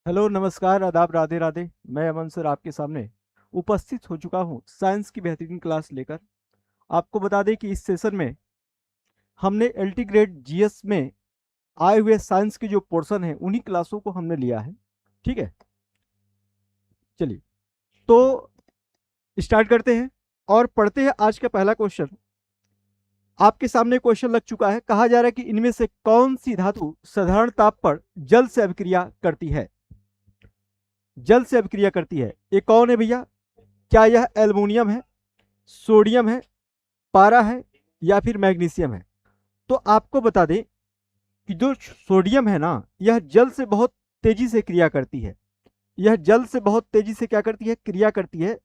Hello, नमस्कार, आदाब, राधे राधे। मैं अमन सर आपके सामने उपस्थित हो चुका हूँ साइंस की बेहतरीन क्लास लेकर। आपको बता दें कि इस सेशन में हमने एलटी ग्रेड जीएस में आए हुए साइंस के जो पोर्शन है उन्हीं क्लासों को हमने लिया है। ठीक है, चलिए तो स्टार्ट करते हैं और पढ़ते हैं आज का पहला क्वेश्चन। आपके सामने क्वेश्चन लग चुका है। कहा जा रहा है कि इनमें से कौन सी धातु साधारण ताप पर जल से अभिक्रिया करती है। जल से अभिक्रिया करती है, ये कौन है भैया? क्या यह एल्युमिनियम है, सोडियम है, पारा है या फिर मैग्नीशियम है? तो आपको बता दें कि जो सोडियम है ना, यह जल से बहुत तेजी से क्रिया करती है। यह जल से बहुत तेजी से क्या करती है? क्रिया करती है।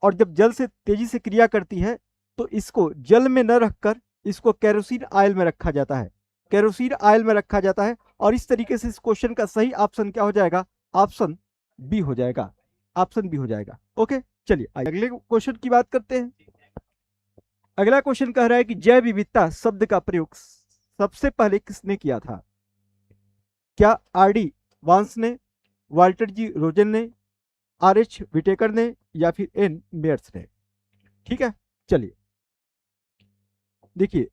और जब जल से तेजी से क्रिया करती है तो इसको जल में न रखकर इसको केरोसिन ऑयल में रखा जाता है। केरोसिन ऑयल में रखा जाता है और इस तरीके से इस क्वेश्चन का सही ऑप्शन क्या हो जाएगा? ऑप्शन बी हो जाएगा। ऑप्शन बी हो जाएगा। ओके, चलिए अगले क्वेश्चन की बात करते हैं। अगला क्वेश्चन कह रहा है कि जैव विविधता शब्द का प्रयोग सबसे पहले किसने किया था? क्या आर डी वांस ने, वाल्टर जी रोजन ने, आर एच विटेकर ने या फिर एन मेयर्स ने? ठीक है, चलिए देखिए,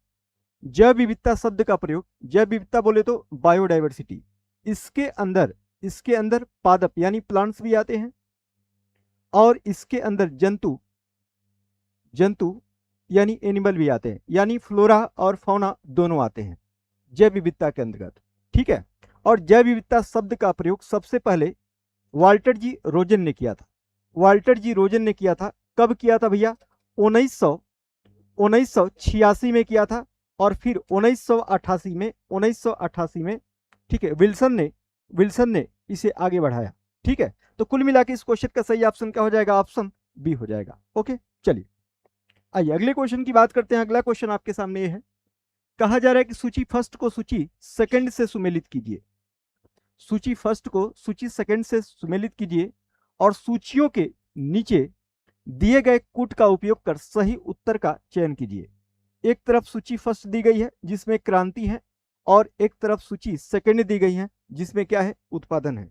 जैव विविधता शब्द का प्रयोग, जैव विविधता बोले तो बायोडाइवर्सिटी, इसके अंदर पादप यानी प्लांट्स भी आते हैं और इसके अंदर जंतु जंतु यानी एनिमल भी आते हैं, यानी फ्लोरा और फौना दोनों आते हैं जैव विविधता के अंतर्गत। ठीक है, और जैव विविधता शब्द का प्रयोग सबसे पहले वाल्टर जी रोजन ने किया था। वाल्टर जी रोजन ने किया था। कब किया था भैया? 1986 में किया था और फिर 1988 में ठीक है विल्सन ने इसे आगे बढ़ाया। ठीक है, तो कुल मिला के इस क्वेश्चन का सही ऑप्शन क्या हो जाएगा? ऑप्शन बी हो जाएगा। ओके, चलिए आइए अगले क्वेश्चन की बात करते हैं। अगला क्वेश्चन आपके सामने ये है। कहा जा रहा है कि सूची फर्स्ट को सूची सेकंड से सुमेलित कीजिए। सूची फर्स्ट को सूची सेकंड से सुमेलित कीजिए और सूचियों के नीचे दिए गए कूट का उपयोग कर सही उत्तर का चयन कीजिए। एक तरफ सूची फर्स्ट दी गई है जिसमें क्रांति है और एक तरफ सूची सेकंड दी गई है जिसमें क्या है? उत्पादन है।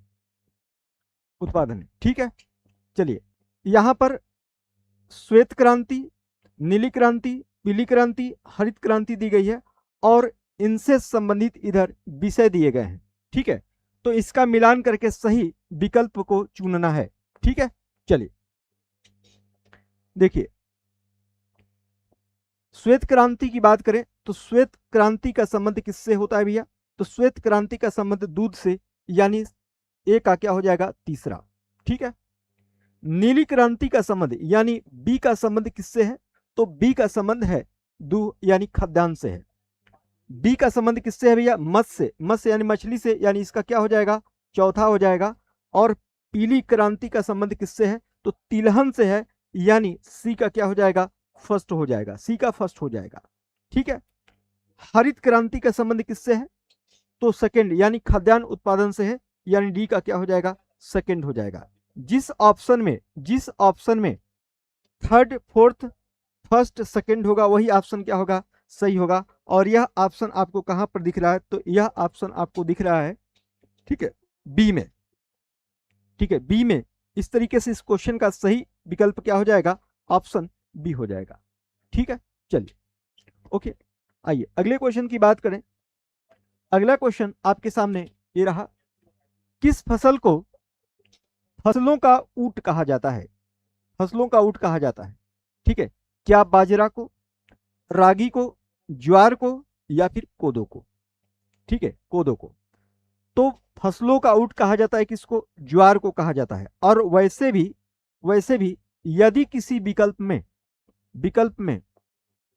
ठीक है, चलिए यहां पर श्वेत क्रांति, नीली क्रांति, पीली क्रांति, हरित क्रांति दी गई है और इनसे संबंधित इधर विषय दिए गए हैं। ठीक है, तो इसका मिलान करके सही विकल्प को चुनना है। ठीक है, चलिए देखिए, श्वेत क्रांति की बात करें तो श्वेत क्रांति का संबंध किससे होता है भैया? तो श्वेत क्रांति का संबंध दूध से, यानी ए का क्या हो जाएगा? तीसरा। ठीक है, नीली क्रांति का संबंध यानी बी का संबंध किससे है? तो बी का संबंध है दूध यानी खाद्यान्न से है। बी का संबंध किससे है भैया? मत्स्य यानी मछली से, यानी इसका क्या हो जाएगा? चौथा हो जाएगा। और पीली क्रांति का संबंध किससे है? तो तिलहन से है, यानी सी का क्या हो जाएगा? फर्स्ट हो जाएगा। सी का फर्स्ट हो जाएगा। ठीक है, हरित क्रांति का संबंध किससे है? तो सेकंड यानी खाद्यान्न उत्पादन से है, यानी डी का क्या हो जाएगा? सेकंड हो जाएगा। जिस ऑप्शन में थर्ड, फोर्थ, फर्स्ट, सेकंड होगा वही ऑप्शन क्या होगा? सही होगा। और यह ऑप्शन आपको कहां पर दिख रहा है? तो यह ऑप्शन आपको दिख रहा है, ठीक है, बी में। ठीक है, बी में। इस तरीके से इस क्वेश्चन का सही विकल्प क्या हो जाएगा? ऑप्शन बी हो जाएगा। ठीक है, चलिए ओके, आइए अगले क्वेश्चन की बात करें। अगला क्वेश्चन आपके सामने ये रहा। किस फसल को फसलों का ऊंट कहा जाता है? फसलों का ऊंट कहा जाता है। ठीक है, क्या बाजरा को, रागी को, ज्वार को या फिर कोदो को? ठीक है, कोदो को। तो फसलों का ऊंट कहा जाता है किसको? ज्वार को कहा जाता है। और वैसे भी यदि किसी विकल्प में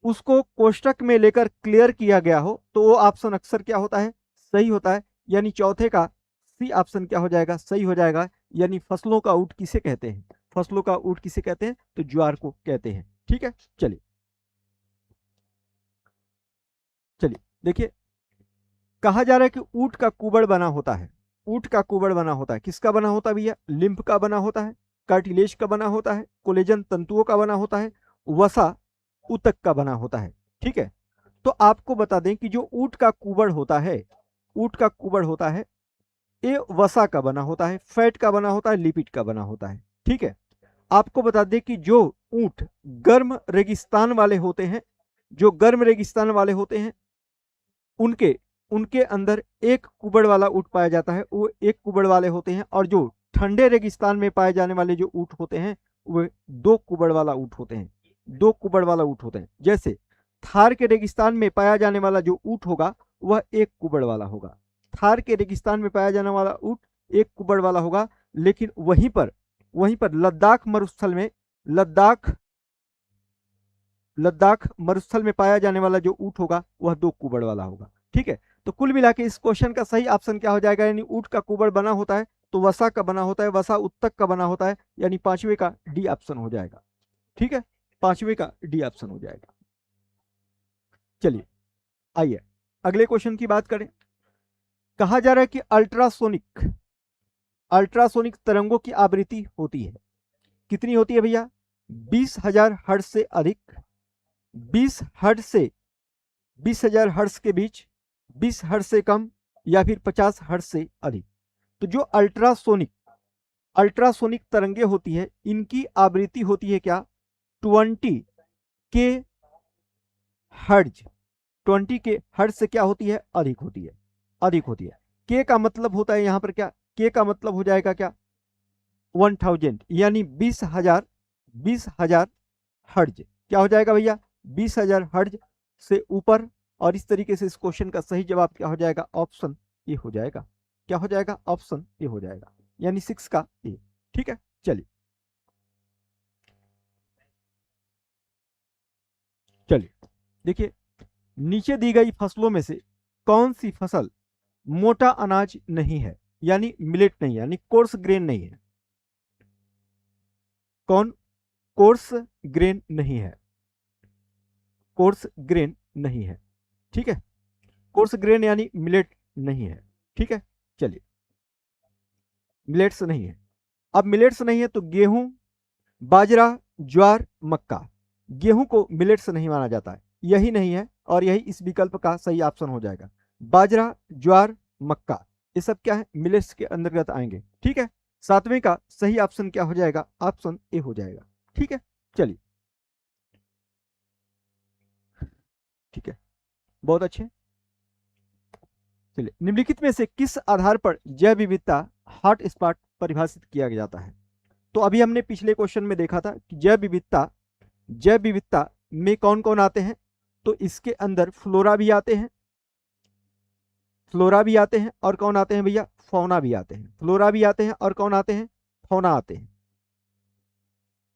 उसको कोष्टक में लेकर क्लियर किया गया हो तो वो ऑप्शन अक्सर क्या होता है? सही होता है। यानी चौथे का सी ऑप्शन क्या हो जाएगा? सही हो जाएगा। यानी फसलों का ऊंट किसे कहते हैं? फसलों का ऊंट किसे कहते हैं? तो ज्वार को कहते हैं। ठीक है, चलिए देखिए, कहा जा रहा है कि ऊंट का कुबड़ बना होता है। ऊंट का कुबड़ बना होता है, किसका बना होता है भैया? लिम्फ का बना होता है, कार्टिलेज का बना होता है, कोलेजन तंतुओं का बना होता है, वसा ऊतक का बना होता है। ठीक है, तो आपको बता दें कि जो ऊंट का कुबड़ होता है, ऊंट का कुबड़ होता है, ये वसा का बना होता है, फैट का बना होता है, लिपिड का बना होता है। ठीक है, आपको बता दें कि जो ऊंट गर्म रेगिस्तान वाले होते हैं, जो गर्म रेगिस्तान वाले होते हैं, उनके उनके अंदर एक कुबड़ वाला ऊंट पाया जाता है, वो एक कुबड़ वाले होते हैं। और जो ठंडे रेगिस्तान में पाए जाने वाले जो ऊंट होते हैं वो दो कुबड़ वाला ऊंट होते हैं, दो कुबड़ वाला ऊंट होते हैं। जैसे थार के रेगिस्तान में पाया जाने वाला जो ऊंट होगा वह एक कुबड़ वाला होगा, थार के रेगिस्तान में पाया जाने वाला ऊंट एक कुबड़ वाला होगा। लेकिन वहीं पर लद्दाख मरुस्थल में लद्दाख मरुस्थल में पाया जाने वाला जो ऊंट होगा वह दो कुबड़ वाला होगा। ठीक है, तो कुल मिला के इस क्वेश्चन का सही ऑप्शन क्या हो जाएगा, यानी ऊंट का कुबड़ बना होता है तो वसा का बना होता है, वसा उत्तक का बना होता है, यानी पांचवे का डी ऑप्शन हो जाएगा। ठीक है, पांचवे का डी ऑप्शन हो जाएगा। चलिए आइए अगले क्वेश्चन की बात करें। कहा जा रहा है कि अल्ट्रासोनिक तरंगों की आवृत्ति होती है, कितनी होती है भैया, 20,000 हर्ट्ज से अधिक, 20,000 हर्ट्ज के बीच, 20 हर्ट्ज से कम, या फिर 50 हर्ट्ज से अधिक। तो जो अल्ट्रासोनिक तरंगे होती है इनकी आवृत्ति होती है क्या, 20 के हर्ट्ज, 20 के हर्ट्ज से क्या होती है, अधिक होती है, अधिक होती है। के का मतलब होता है यहां पर क्या, के का मतलब हो जाएगा क्या 1000, यानी 20,000 हर्ट्ज क्या हो जाएगा भैया, 20,000 हर्ट्ज से ऊपर। और इस तरीके से इस क्वेश्चन का सही जवाब क्या हो जाएगा, ऑप्शन ए हो जाएगा। क्या हो जाएगा, ऑप्शन ए हो जाएगा, यानी 6 का ए। ठीक है, चलिए देखिए, नीचे दी गई फसलों में से कौन सी फसल मोटा अनाज नहीं है, यानी मिलेट नहीं है, यानी कोर्स ग्रेन नहीं है। कौन कोर्स ग्रेन नहीं है, कोर्स ग्रेन नहीं है। ठीक है, कोर्स ग्रेन यानी मिलेट नहीं है। ठीक है, चलिए मिलेट्स नहीं है। अब मिलेट्स नहीं है तो गेहूं, बाजरा, ज्वार, मक्का, गेहूं को मिलेट्स नहीं माना जाता है, यही नहीं है और यही इस विकल्प का सही ऑप्शन हो जाएगा। बाजरा, ज्वार, मक्का ये सब क्या है, मिलेट्स के अंतर्गत आएंगे। ठीक है, सातवें का सही ऑप्शन क्या हो जाएगा, ऑप्शन ए हो जाएगा। ठीक है, चलिए ठीक है, बहुत अच्छे। चलिए, निम्नलिखित में से किस आधार पर जैव विविधता हॉट स्पॉट परिभाषित किया जाता है। तो अभी हमने पिछले क्वेश्चन में देखा था कि जैव विविधता में कौन कौन आते हैं, तो इसके अंदर फ्लोरा भी आते हैं, और कौन आते हैं भैया, फौना भी आते हैं। फ्लोरा भी आते हैं और कौन आते हैं, फौना आते हैं।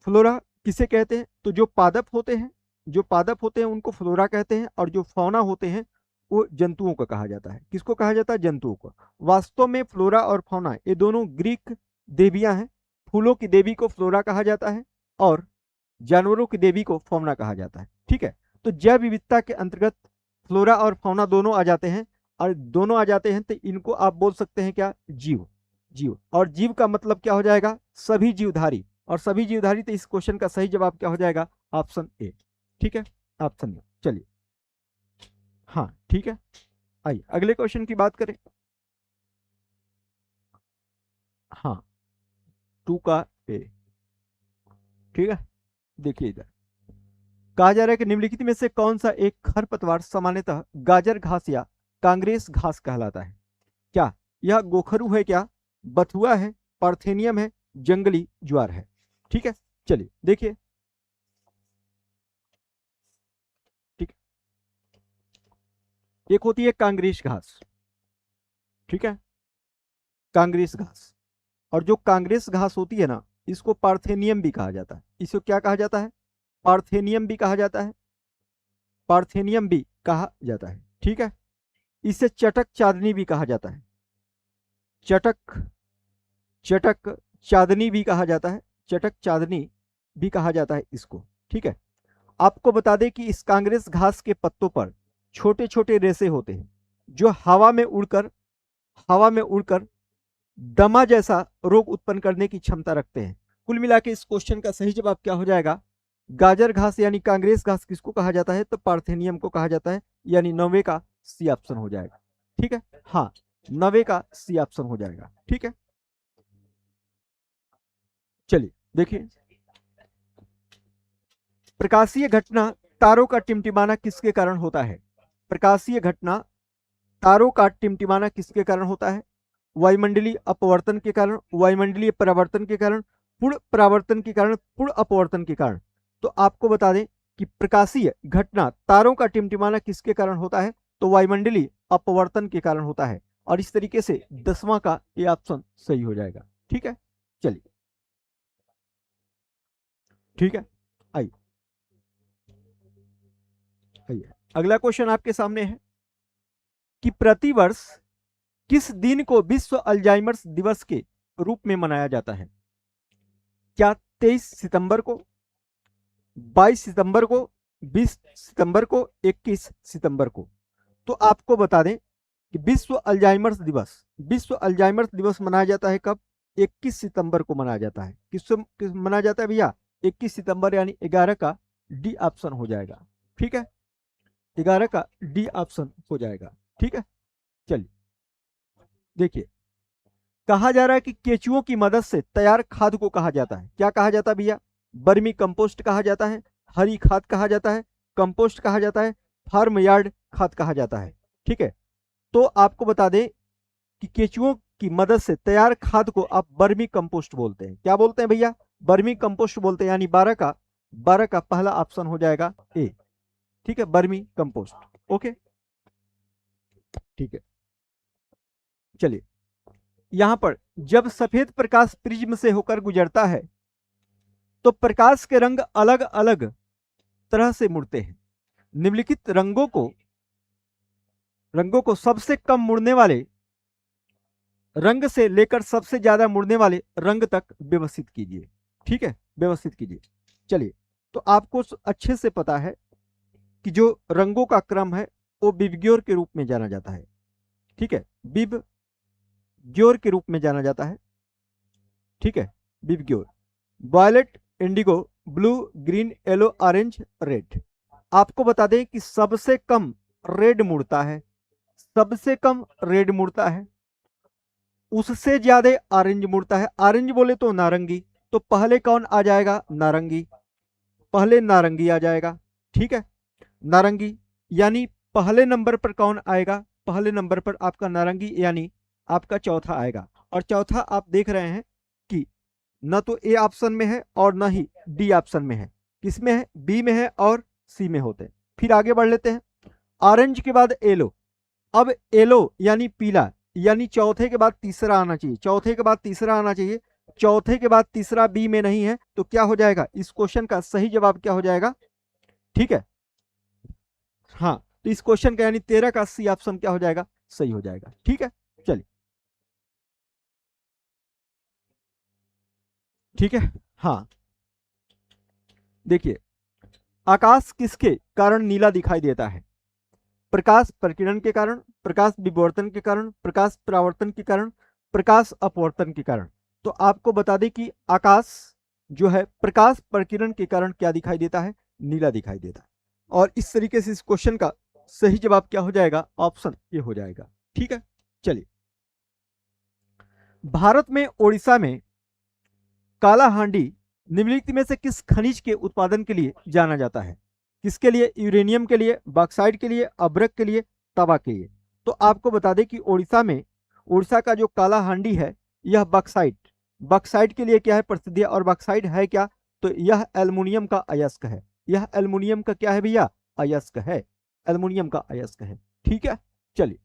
फ्लोरा किसे कहते हैं, तो जो पादप होते हैं उनको फ्लोरा कहते हैं, और जो फौना होते हैं वो जंतुओं को कहा जाता है। किसको कहा जाता है, जंतुओं को। वास्तव में फ्लोरा और फौना ये दोनों ग्रीक देवियां हैं। फूलों की देवी को फ्लोरा कहा जाता है और जानवरों की देवी को फौना कहा जाता है। ठीक है, तो जैव विविधता के अंतर्गत फ्लोरा और फौना दोनों आ जाते हैं, और दोनों आ जाते हैं तो इनको आप बोल सकते हैं क्या, जीव। और जीव का मतलब क्या हो जाएगा, सभी जीवधारी, और सभी जीवधारी, तो इस क्वेश्चन का सही जवाब क्या हो जाएगा, ऑप्शन ए। ठीक है, ऑप्शन ए। चलिए हाँ ठीक है, आइए अगले क्वेश्चन की बात करें। हाँ 2 का ए। ठीक है, देखिए इधर कहा जा रहा है कि निम्नलिखित में से कौन सा एक खरपतवार सामान्यतः गाजर घास या कांग्रेस घास कहलाता है। क्या यह गोखरू है, क्या बथुआ है, पार्थेनियम है, जंगली ज्वार है। ठीक है, चलिए देखिए, ठीक, एक होती है कांग्रेस घास। ठीक है, कांग्रेस घास, और जो कांग्रेस घास होती है ना, इसको पार्थेनियम भी कहा जाता है। इसको क्या कहा जाता है, पार्थेनियम भी कहा जाता है, पार्थेनियम भी कहा जाता है। ठीक है, इसे चटक चांदनी भी कहा जाता है, चटक चांदनी भी कहा जाता है, चटक चांदनी भी कहा जाता है इसको। ठीक है, आपको बता दें कि इस कांग्रेस घास के पत्तों पर छोटे छोटे रेशे होते हैं जो हवा में उड़कर दमा जैसा रोग उत्पन्न करने की क्षमता रखते हैं। कुल मिला के इस क्वेश्चन का सही जवाब क्या हो जाएगा, गाजर घास यानी कांग्रेस घास किसको कहा जाता है, तो पार्थेनियम को कहा जाता है, यानी 9वें का सी ऑप्शन हो जाएगा। ठीक है, हाँ 90 का सी ऑप्शन हो जाएगा। ठीक है, चलिए देखिए, प्रकाशीय घटना तारों का टिमटिमाना किसके कारण होता है? प्रकाशीय घटना तारों का टिमटिमाना किसके कारण होता है? वायुमंडलीय अपवर्तन के कारण, वायुमंडलीय परावर्तन के कारण, पूर्ण परावर्तन के कारण, पूर्ण अपवर्तन के कारण। तो आपको बता दें कि प्रकाशीय घटना तारों का टिमटिमाना किसके कारण होता है? तो वायुमंडलीय अपवर्तन के कारण होता है। और इस तरीके से 10वां का ये ऑप्शन सही हो जाएगा। ठीक है, चलिए ठीक है, आइए आइए अगला क्वेश्चन आपके सामने है कि प्रतिवर्ष किस दिन को विश्व अल्जाइमर्स दिवस के रूप में मनाया जाता है? क्या 23 सितंबर को, 22 सितंबर को, 20 सितंबर को, 21 सितंबर को? तो आपको बता दें कि विश्व अल्जाइमर्स दिवस मनाया जाता है कब? 21 सितंबर को मनाया जाता है। किस मनाया जाता है भैया? 21 सितंबर, यानी 11 का डी ऑप्शन हो जाएगा। ठीक है, 11 का डी ऑप्शन हो जाएगा। ठीक है, चलिए देखिए, कहा जा रहा है कि केचुओं की मदद से तैयार खाद को कहा जाता है, क्या कहा जाता है भैया? बर्मी कंपोस्ट कहा जाता है, हरी खाद कहा जाता है, कंपोस्ट कहा जाता है, फार्म यार्ड खाद कहा जाता है। ठीक है, तो आपको बता दें कि केचुओं की मदद से तैयार खाद को आप बर्मी कंपोस्ट बोलते हैं। क्या बोलते हैं भैया? बर्मी कंपोस्ट बोलते हैं, यानी 12 का पहला ऑप्शन हो जाएगा ए। ठीक है, बर्मी कंपोस्ट। ओके, ठीक है, चलिए, यहां पर जब सफेद प्रकाश प्रिज्म से होकर गुजरता है तो प्रकाश के रंग अलग अलग तरह से मुड़ते हैं। निम्नलिखित रंगों को सबसे कम मुड़ने वाले रंग से लेकर सबसे ज्यादा मुड़ने वाले रंग तक व्यवस्थित कीजिए। ठीक है, व्यवस्थित कीजिए। चलिए, तो आपको अच्छे से पता है कि जो रंगों का क्रम है वो विबग्योर के रूप में जाना जाता है। ठीक है, विबग्योर के रूप में जाना जाता है। ठीक है, VIBGYOR, violet, indigo, blue, green, yellow, orange, red. आपको बता दें कि सबसे कम रेड मुड़ता है, सबसे कम रेड मुड़ता है, उससे ज्यादा ऑरेंज मुड़ता है। ऑरेंज बोले तो नारंगी, तो पहले कौन आ जाएगा? नारंगी, पहले नारंगी आ जाएगा। ठीक है, नारंगी, यानी पहले नंबर पर कौन आएगा? पहले नंबर पर आपका नारंगी, यानी आपका चौथा आएगा। और चौथा आप देख रहे हैं कि न तो ए ऑप्शन में है और न ही डी ऑप्शन में है। किसमें है? बी में है और सी में होते हैं। फिर आगे बढ़ लेते हैं, ऑरेंज के बाद येलो। अब येलो यानी पीला, यानी चौथे के बाद तीसरा आना चाहिए, चौथे के बाद तीसरा आना चाहिए। चौथे के बाद तीसरा बी में नहीं है, तो क्या हो जाएगा? इस क्वेश्चन का सही जवाब क्या हो जाएगा? ठीक है, हाँ, तो इस क्वेश्चन का यानी 13 का सी ऑप्शन क्या हो जाएगा? सही हो जाएगा। ठीक है, चलिए, ठीक है, हाँ, देखिए, आकाश किसके कारण नीला दिखाई देता है? प्रकाश प्रकीर्णन के कारण, प्रकाश विवर्तन के कारण, प्रकाश परावर्तन के कारण, प्रकाश अपवर्तन के कारण। तो आपको बता दें कि आकाश जो है प्रकाश प्रकीर्णन के कारण क्या दिखाई देता है? नीला दिखाई देता है। और इस तरीके से इस क्वेश्चन का सही जवाब क्या हो जाएगा? ऑप्शन ए हो जाएगा। ठीक है, चलिए, भारत में ओडिशा में कालाहांडी निम्नलिखित में से किस खनिज के उत्पादन के लिए जाना जाता है? किसके लिए? यूरेनियम के लिए, बॉक्साइट के लिए, अभ्रक के लिए, तांबा के लिए। तो आपको बता दें कि उड़ीसा का जो कालाहांडी है यह बॉक्साइट के लिए क्या है? प्रसिद्ध है। और बॉक्साइट है क्या? तो यह एल्युमिनियम का अयस्क है। यह एल्युमिनियम का क्या है भैया? अयस्क है, एल्युमिनियम का अयस्क है। ठीक है, चलिए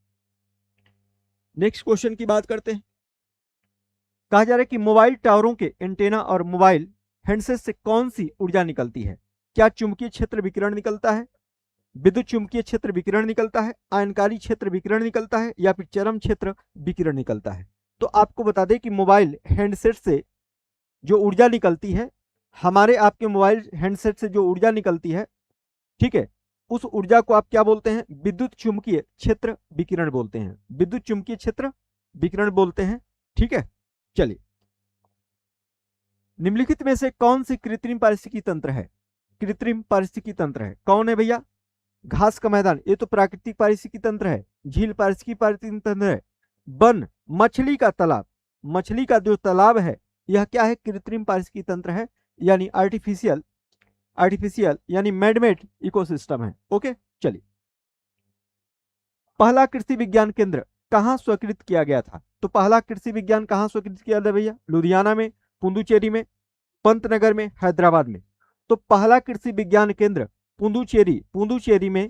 नेक्स्ट क्वेश्चन की बात करते हैं। कहा जा रहा है कि मोबाइल टावरों के एंटेना और मोबाइल हैंडसेट से कौन सी ऊर्जा निकलती है? क्या चुंबकीय क्षेत्र विकिरण निकलता है, विद्युत चुंबकीय क्षेत्र विकिरण निकलता है, आयनकारी क्षेत्र विकिरण निकलता है, या फिर चरम क्षेत्र विकिरण निकलता है? तो आपको बता दें कि मोबाइल हैंडसेट से जो ऊर्जा निकलती है, हमारे आपके मोबाइल हैंडसेट से जो ऊर्जा निकलती है, ठीक है, उस ऊर्जा को आप क्या बोलते हैं? विद्युत चुंबकीय क्षेत्र विकिरण बोलते हैं, विद्युत चुंबकीय क्षेत्र विकिरण बोलते हैं। ठीक है, चलिए, निम्नलिखित में से कौन सी कृत्रिम पारिस्थितिकी तंत्र है? कृत्रिम पारिस्थितिकी तंत्र है, कौन है भैया? घास का मैदान, ये तो प्राकृतिक पारिस्थितिकी तंत्र है। झील पारिस्थितिकी तंत्र है। वन, मछली का तालाब, मछली का जो तालाब है यह क्या है, कृत्रिम पारिस्थितिकी तंत्र है, यानी आर्टिफिशियल यानी मैडमेड इकोसिस्टम है। ओके, चलिए पहला कृषि विज्ञान केंद्र कहां स्वीकृत किया गया था? तो पहला कृषि विज्ञान कहां स्वीकृत किया था भैया? लुधियाना में, पुदुचेरी में, पंतनगर में, हैदराबाद में। तो पहला कृषि विज्ञान केंद्र पुदुचेरी में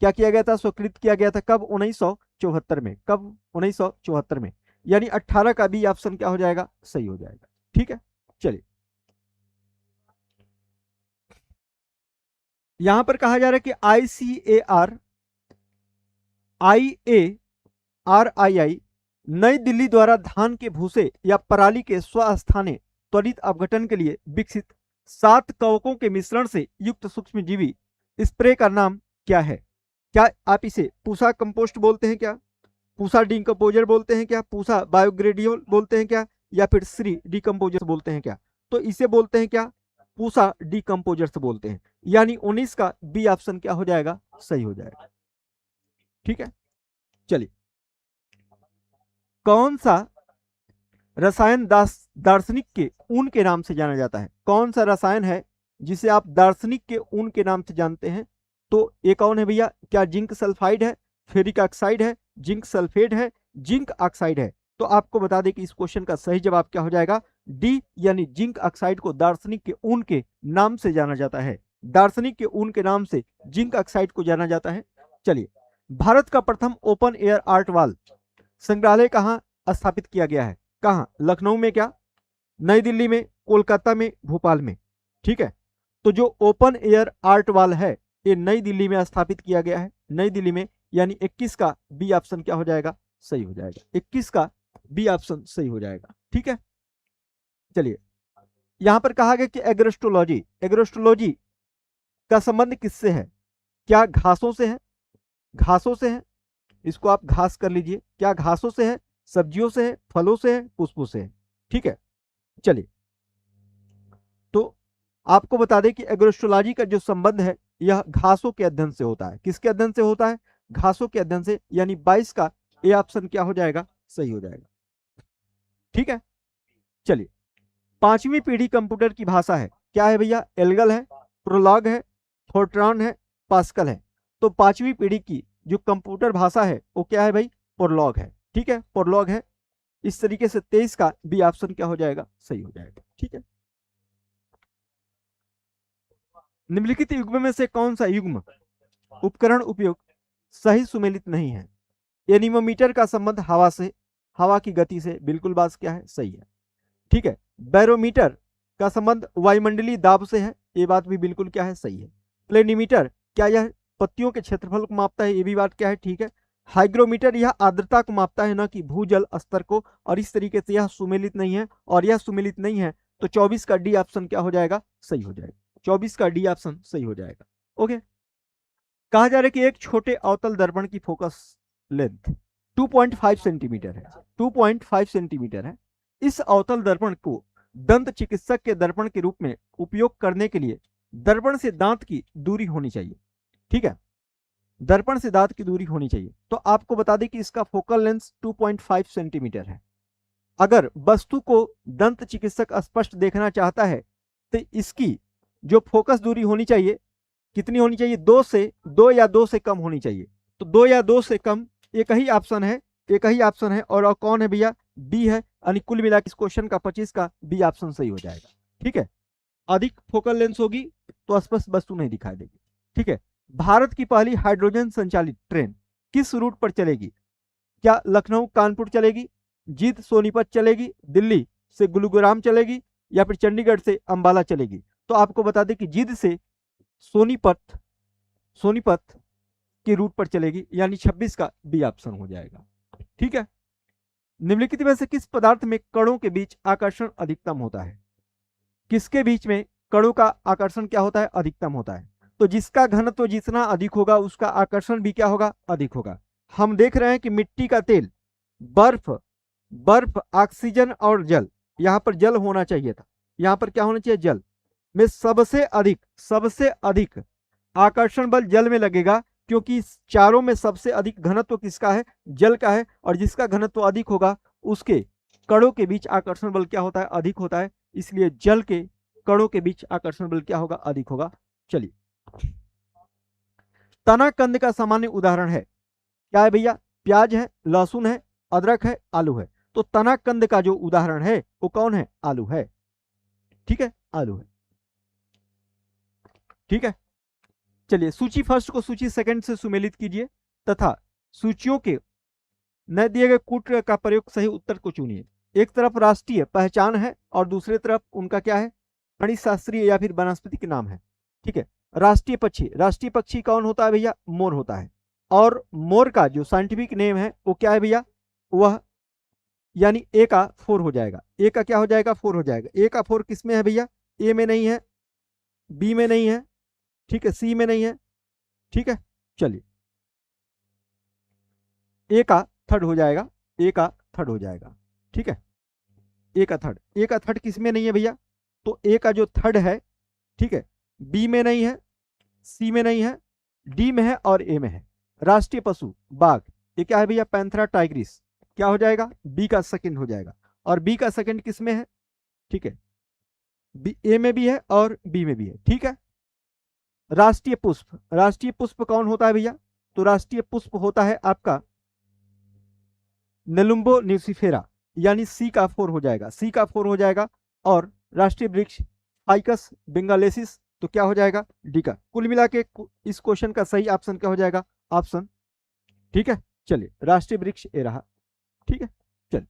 क्या किया गया था, स्वीकृत किया गया था। कब? 1974 में। कब? 1974 में। यानी 18 का भी ऑप्शन क्या हो जाएगा, सही हो जाएगा। ठीक है, चलिए यहां पर कहा जा रहा है कि IARII नई दिल्ली द्वारा धान के भूसे या पराली के स्वस्थाने त्वरित अपघटन के लिए विकसित 7 कवकों के मिश्रण से युक्त सूक्ष्मजीवी स्प्रे का नाम क्या है? क्या आप इसे पूसा कंपोस्ट बोलते हैं क्या, पूसा डिकम्पोजर बोलते हैं क्या, पूसा बायोग्रेडियोल बोलते हैं क्या, या फिर श्री डिकम्पोजर बोलते हैं क्या? तो इसे बोलते हैं क्या, पूसा डिकम्पोजर से बोलते हैं। यानी 19 का बी ऑप्शन क्या हो जाएगा, सही हो जाएगा। ठीक है, चलिए कौन सा रसायन दार्शनिक के ऊन के नाम से जाना जाता है? कौन सा रसायन है जिसे आप दार्शनिक के ऊन के नाम से जानते हैं? तो ये कौन है भैया? क्या जिंक सल्फाइड है, फेरिक ऑक्साइड है, जिंक सल्फेट है, जिंक ऑक्साइड है? तो आपको बता दें कि इस क्वेश्चन का सही जवाब क्या हो जाएगा, डी, यानी जिंक ऑक्साइड को दार्शनिक के ऊन के नाम से जाना जाता है। दार्शनिक के ऊन के नाम से जिंक ऑक्साइड को जाना जाता है। चलिए भारत का प्रथम ओपन एयर आर्ट वॉल संग्रहालय कहाँ स्थापित किया गया है? कहाँ? लखनऊ में क्या, नई दिल्ली में, कोलकाता में, भोपाल में? ठीक है, तो जो ओपन एयर आर्ट वॉल है ये नई दिल्ली में स्थापित किया गया है, नई दिल्ली में। यानी 21 का बी ऑप्शन क्या हो जाएगा, सही हो जाएगा। 21 का बी ऑप्शन सही हो जाएगा। ठीक है, चलिए यहां पर कहा गया कि एग्रोस्टोलॉजी का संबंध किससे है? क्या घासों से है? घासों से है, इसको आप घास कर लीजिए। क्या घासों से है, सब्जियों से है, फलों से है, पुष्पों से है? ठीक है, चलिए तो आपको बता दें कि एग्रोस्टोलॉजी का जो संबंध है यह घासों के अध्ययन से होता है। किसके अध्ययन से होता है? घासों के अध्ययन से। यानी 22 का ए ऑप्शन क्या हो जाएगा, सही हो जाएगा। ठीक है, चलिए 5वीं पीढ़ी कंप्यूटर की भाषा है, क्या है भैया? एल्गल है, प्रोलॉग है, फोर्ट्रॉन है, पास्कल है? तो 5वीं पीढ़ी की जो कंप्यूटर भाषा है वो क्या है भाई? प्रोलॉग है। ठीक है, प्रोलॉग है। इस तरीके से 23 का बी ऑप्शन क्या हो जाएगा, सही हो जाएगा। ठीक है, निम्नलिखित युग्म में से कौन सा युग्म उपकरण उपयोग सही सुमेलित नहीं है? एनीमोमीटर का संबंध हवा से, हवा की गति से, बिल्कुल बात क्या है, सही है। ठीक है, बैरोमीटर का संबंध वायुमंडलीय दाब से है, ये बात भी बिल्कुल क्या है, सही है। प्लेनीमीटर क्या यह पत्तियों के क्षेत्रफल को मापता है, ये भी बात क्या है, ठीक है। हाइग्रोमीटर यह आर्द्रता को मापता है, न कि भूजल स्तर को, और इस तरीके से यह सुमेलित नहीं है, और यह सुमेलित नहीं है तो 24 का डी ऑप्शन क्या हो जाएगा, सही हो जाएगा। 24 का डी ऑप्शन सही हो जाएगा। ओके, कहा जा रहा है कि एक छोटे अवतल दर्पण की फोकस लेंथ 2.5 सेंटीमीटर है, 2.5 सेंटीमीटर है। इस अवतल दर्पण को दंत चिकित्सक के दर्पण के रूप में उपयोग करने के लिए दर्पण से दांत की दूरी होनी चाहिए। ठीक है, दर्पण से दांत की दूरी होनी चाहिए। तो आपको बता दें कि इसका फोकल लेंथ 2.5 सेंटीमीटर है। अगर वस्तु को दंत चिकित्सक स्पष्ट देखना चाहता है तो इसकी जो फोकस दूरी होनी चाहिए कितनी होनी चाहिए? 2 या 2 से कम होनी चाहिए। तो 2 या 2 से कम एक ही ऑप्शन है, एक ही ऑप्शन है। और कौन है भैया? बी है। यानी कुल मिला इस क्वेश्चन का 25 का बी ऑप्शन सही हो जाएगा। ठीक है, अधिक फोकल लेंथ होगी तो स्पष्ट वस्तु नहीं दिखाई देगी। ठीक है, भारत की पहली हाइड्रोजन संचालित ट्रेन किस रूट पर चलेगी? क्या लखनऊ कानपुर चलेगी, जींद सोनीपत चलेगी, दिल्ली से गुरुग्राम चलेगी, या फिर चंडीगढ़ से अंबाला चलेगी? तो आपको बता दें कि जींद से सोनीपत के रूट पर चलेगी। यानी 26 का बी ऑप्शन हो जाएगा। ठीक है, निम्नलिखित में से किस पदार्थ में कणों के बीच आकर्षण अधिकतम होता है? किसके बीच में कणों का आकर्षण क्या होता है? अधिकतम होता है। तो जिसका घनत्व जितना अधिक होगा उसका आकर्षण भी क्या होगा? अधिक होगा। हम देख रहे हैं कि मिट्टी का तेल, बर्फ, ऑक्सीजन और जल, यहां पर जल होना चाहिए था, यहां पर क्या होना चाहिए? जल में सबसे अधिक आकर्षण बल जल में लगेगा। क्योंकि चारों में सबसे अधिक घनत्व किसका है? जल का है, और जिसका घनत्व अधिक होगा उसके कणों के बीच आकर्षण बल क्या होता है? अधिक होता है। इसलिए जल के कणों के बीच आकर्षण बल क्या होगा? अधिक होगा। चलिए, तना कंद का सामान्य उदाहरण है क्या है भैया? प्याज है, लहसुन है, अदरक है, आलू है। तो तना कंद का जो उदाहरण है वो कौन है? आलू है। ठीक है, आलू है। ठीक है, चलिए सूची फर्स्ट को सूची सेकंड से सुमेलित कीजिए तथा सूचियों के न दिए गए कूट का प्रयोग सही उत्तर को चुनिए। एक तरफ राष्ट्रीय पहचान है और दूसरी तरफ उनका क्या है? प्राणी शास्त्रीय या फिर वनस्पति के नाम है। ठीक है, राष्ट्रीय पक्षी, राष्ट्रीय पक्षी कौन होता है भैया? मोर होता है। और मोर का जो साइंटिफिक नेम है वो क्या है भैया? वह यानी ए का 4 हो जाएगा। ए का क्या हो जाएगा? 4 हो जाएगा। ए का 4 किस में है भैया? ए में नहीं है, बी में नहीं है, ठीक है, सी में नहीं है। ठीक है, चलिए ए का थर्ड हो जाएगा, ए का थर्ड हो जाएगा। ठीक है, ए का थर्ड, ए का थर्ड किस में नहीं है भैया? तो ए का जो थर्ड है, ठीक है, बी में नहीं है, सी में नहीं है, डी में है और ए में है। राष्ट्रीय पशु बाघ, ये क्या है भैया? Panthera Tigris. क्या हो जाएगा? बी का सेकंड हो जाएगा। और बी का सेकंड किस में है? ठीक है, बी ए में भी है और बी में भी है। ठीक है, राष्ट्रीय पुष्प, राष्ट्रीय पुष्प कौन होता है भैया? तो राष्ट्रीय पुष्प होता है आपका नेलुम्बो न्यूसिफेरा, यानी सी का 4 हो जाएगा, सी का 4 हो जाएगा। और राष्ट्रीय वृक्ष फाइकस बेंगालेसिस, तो क्या हो जाएगा? डी का। कुल मिला के इस क्वेश्चन का सही ऑप्शन क्या हो जाएगा? ऑप्शन। ठीक है, चलिए राष्ट्रीय वृक्ष ए रहा। ठीक है, चलिए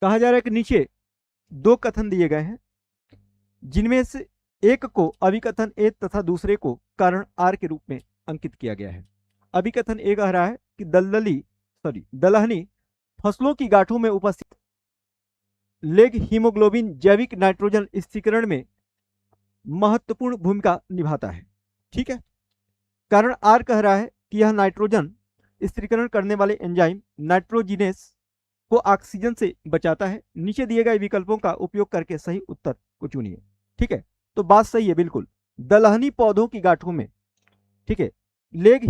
कहा जा रहा है कि नीचे दो कथन दिए गए हैं जिनमें से एक को अभिकथन ए तथा दूसरे को कारण आर के रूप में अंकित किया गया है। अभिकथन ए कह रहा है कि दलहनी फसलों की गांठों में उपस्थित लेग हीमोग्लोबिन जैविक नाइट्रोजन स्थिरीकरण में महत्वपूर्ण भूमिका निभाता है। ठीक है, कारण आर कह रहा है कि यह नाइट्रोजन स्थिरीकरण करने वाले एंजाइम नाइट्रोजिनेस को ऑक्सीजन से बचाता है। नीचे दिए गए विकल्पों का उपयोग करके सही उत्तर को चुनिए। ठीक है, तो बात सही है बिल्कुल। दलहनी पौधों की गांठों में, ठीक है, लेग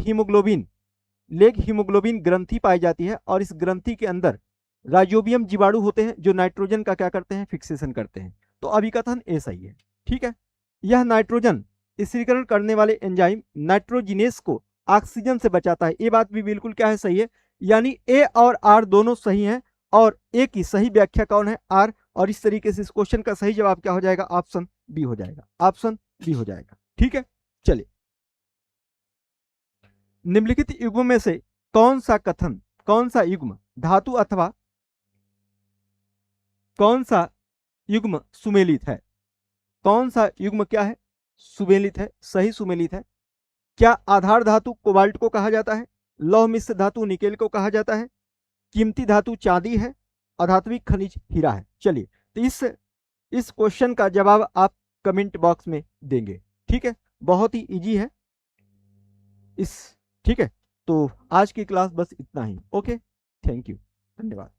हीमोग्लोबिन ग्रंथि पाई जाती है और इस ग्रंथि के अंदर राइजोबियम जीवाणु होते हैं जो नाइट्रोजन का क्या करते हैं? फिक्सेशन करते हैं। तो अभिकथन ए सही है। ठीक है, यह नाइट्रोजन स्थिरीकरण करने वाले एंजाइम नाइट्रोजिनेस को ऑक्सीजन से बचाता है। ये बात भी बिल्कुल क्या है? सही है। यानी ए और आर दोनों सही हैं और ए की सही व्याख्या कौन है? आर। और इस तरीके से इस क्वेश्चन का सही जवाब क्या हो जाएगा? ऑप्शन बी हो जाएगा, ऑप्शन बी हो जाएगा। ठीक है, चलिए निम्नलिखित युग्म में से कौन सा युग्म धातु अथवा कौन सा युग्म सुमेलित है? कौन सा युग्म क्या है? सुमेलित है, सही सुमेलित है। क्या आधार धातु कोबाल्ट को कहा जाता है? लौह मिश्र धातु निकेल को कहा जाता है? कीमती धातु चांदी है? अधात्विक खनिज हीरा है? चलिए, तो इस क्वेश्चन का जवाब आप कमेंट बॉक्स में देंगे। ठीक है, बहुत ही इजी है ठीक है, तो आज की क्लास बस इतना ही। ओके, थैंक यू, धन्यवाद।